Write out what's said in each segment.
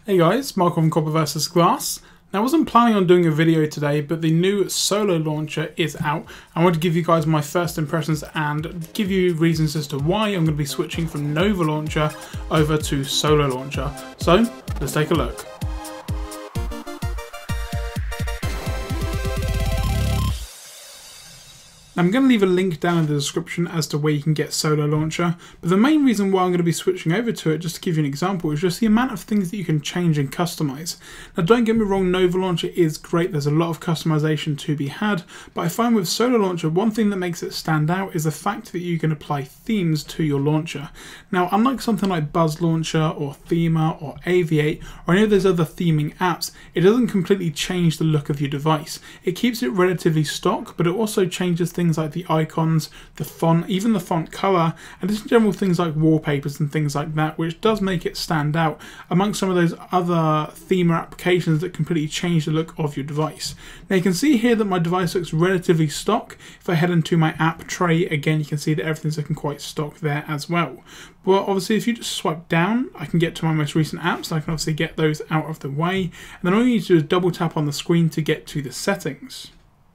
Hey guys, Mark from Copper vs Glass. Now I wasn't planning on doing a video today, but the new Solo launcher is out. I want to give you guys my first impressions and give you reasons as to why I'm going to be switching from Nova launcher over to Solo launcher. So let's take a look. I'm going to leave a link down in the description as to where you can get Solo Launcher, but the main reason why I'm going to be switching over to it, just to give you an example, is just the amount of things that you can change and customize. Now don't get me wrong, Nova Launcher is great, there's a lot of customization to be had, but I find with Solo Launcher, one thing that makes it stand out is the fact that you can apply themes to your launcher. Now unlike something like Buzz Launcher or Thema or Aviate or any of those other theming apps, it doesn't completely change the look of your device. It keeps it relatively stock, but it also changes things like the icons, the font, even the font color, and just in general things like wallpapers and things like that, which does make it stand out amongst some of those other theme applications that completely change the look of your device. Now you can see here that my device looks relatively stock. If I head into my app tray again, you can see that everything's looking quite stock there as well. But obviously if you just swipe down, I can get to my most recent apps, so I can obviously get those out of the way, and then all you need to do is double tap on the screen to get to the settings.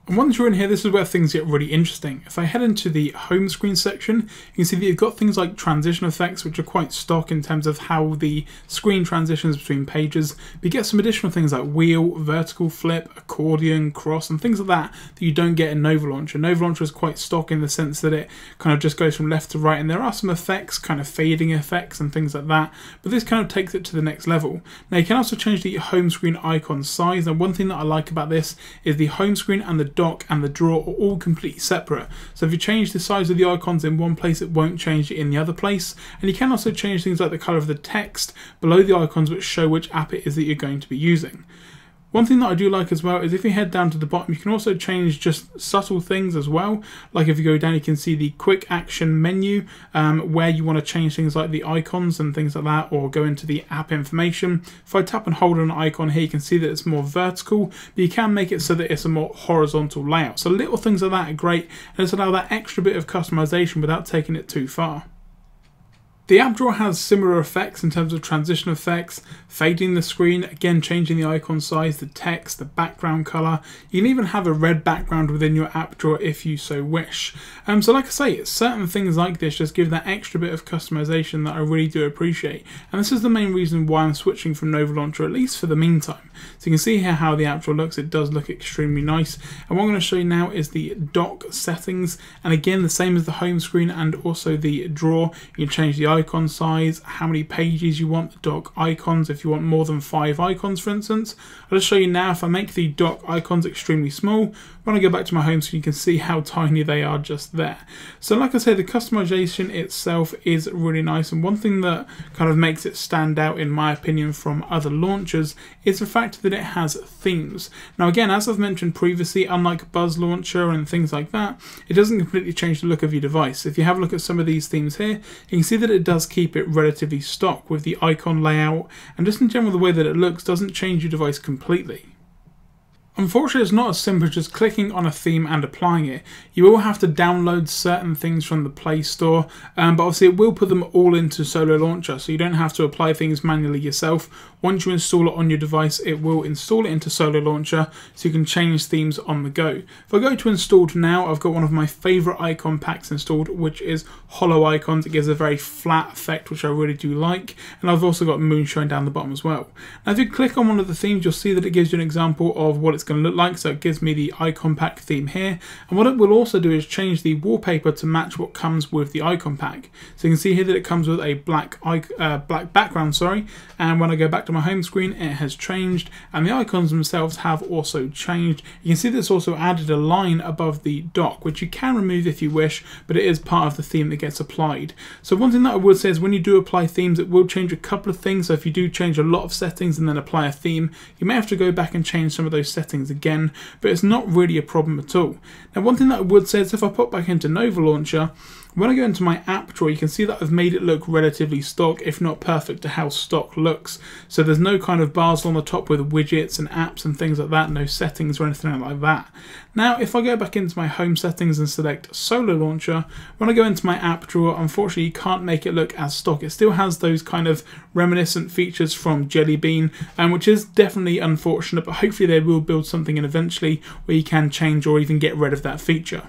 And once you're in here, this is where things get really interesting. If I head into the home screen section, you can see that you've got things like transition effects, which are quite stock in terms of how the screen transitions between pages. But you get some additional things like wheel, vertical flip, accordion, cross, and things like that you don't get in Nova Launcher. Nova Launcher is quite stock in the sense that it kind of just goes from left to right, and there are some effects, kind of fading effects and things like that, but this kind of takes it to the next level. Now you can also change the home screen icon size. Now one thing that I like about this is the home screen and the dock and the drawer are all completely separate. So if you change the size of the icons in one place, it won't change it in the other place. And you can also change things like the color of the text below the icons, which show which app it is that you're going to be using. One thing that I do like as well is if you head down to the bottom, you can also change just subtle things as well. Like if you go down, you can see the quick action menu where you want to change things like the icons and things like that, or go into the app information. If I tap and hold on an icon here, you can see that it's more vertical, but you can make it so that it's a more horizontal layout. So little things like that are great, and it's allow that extra bit of customization without taking it too far. The app drawer has similar effects in terms of transition effects, fading the screen, again changing the icon size, the text, the background color. You can even have a red background within your app drawer if you so wish. So like I say, certain things like this just give that extra bit of customization that I really do appreciate. And this is the main reason why I'm switching from Nova Launcher, at least for the meantime. So you can see here how the app drawer looks. It does look extremely nice. And what I'm going to show you now is the dock settings. And again, the same as the home screen and also the drawer. You can change the icon size, how many pages you want, the dock icons, if you want more than 5 icons for instance. I'll just show you now. If I make the dock icons extremely small, when I go back to my home screen, you can see how tiny they are just there. So like I say, the customization itself is really nice, and one thing that kind of makes it stand out in my opinion from other launchers is the fact that it has themes. Now again, as I've mentioned previously, unlike Buzz Launcher and things like that, it doesn't completely change the look of your device. If you have a look at some of these themes here, you can see that it does keep it relatively stock with the icon layout, and just in general the way that it looks doesn't change your device completely. Unfortunately, it's not as simple as just clicking on a theme and applying it. You will have to download certain things from the Play Store, but obviously it will put them all into Solo Launcher, so you don't have to apply things manually yourself. Once you install it on your device, it will install it into Solo Launcher, so you can change themes on the go. If I go to installed now, I've got one of my favourite icon packs installed, which is Holo Icons. It gives a very flat effect, which I really do like, and I've also got Moonshine down the bottom as well. Now if you click on one of the themes, you'll see that it gives you an example of what it's going to look like. So it gives me the icon pack theme here, and what it will also do is change the wallpaper to match what comes with the icon pack. So you can see here that it comes with a black background, and when I go back to my home screen, it has changed, and the icons themselves have also changed. You can see that it's also added a line above the dock, which you can remove if you wish, but it is part of the theme that gets applied. So one thing that I would say is when you do apply themes, it will change a couple of things. So if you do change a lot of settings and then apply a theme, you may have to go back and change some of those settings again, but it's not really a problem at all. Now one thing that I would say is if I pop back into Nova Launcher, When I go into my app drawer, you can see that I've made it look relatively stock, if not perfect to how stock looks. So there's no kind of bars on the top with widgets and apps and things like that, no settings or anything like that. Now, if I go back into my home settings and select Solar Launcher, when I go into my app drawer, unfortunately you can't make it look as stock. It still has those kind of reminiscent features from Jelly Bean, which is definitely unfortunate, but hopefully they will build something in eventually where you can change or even get rid of that feature.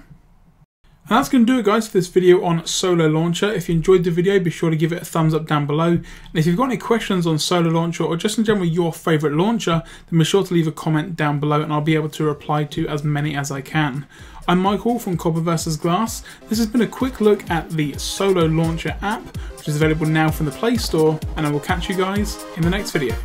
And that's going to do it, guys, for this video on Solar Launcher. If you enjoyed the video, be sure to give it a thumbs up down below. And if you've got any questions on Solar Launcher or just in general your favourite launcher, then be sure to leave a comment down below and I'll be able to reply to as many as I can. I'm Michael from Copper vs Glass. This has been a quick look at the Solar Launcher app, which is available now from the Play Store, and I will catch you guys in the next video.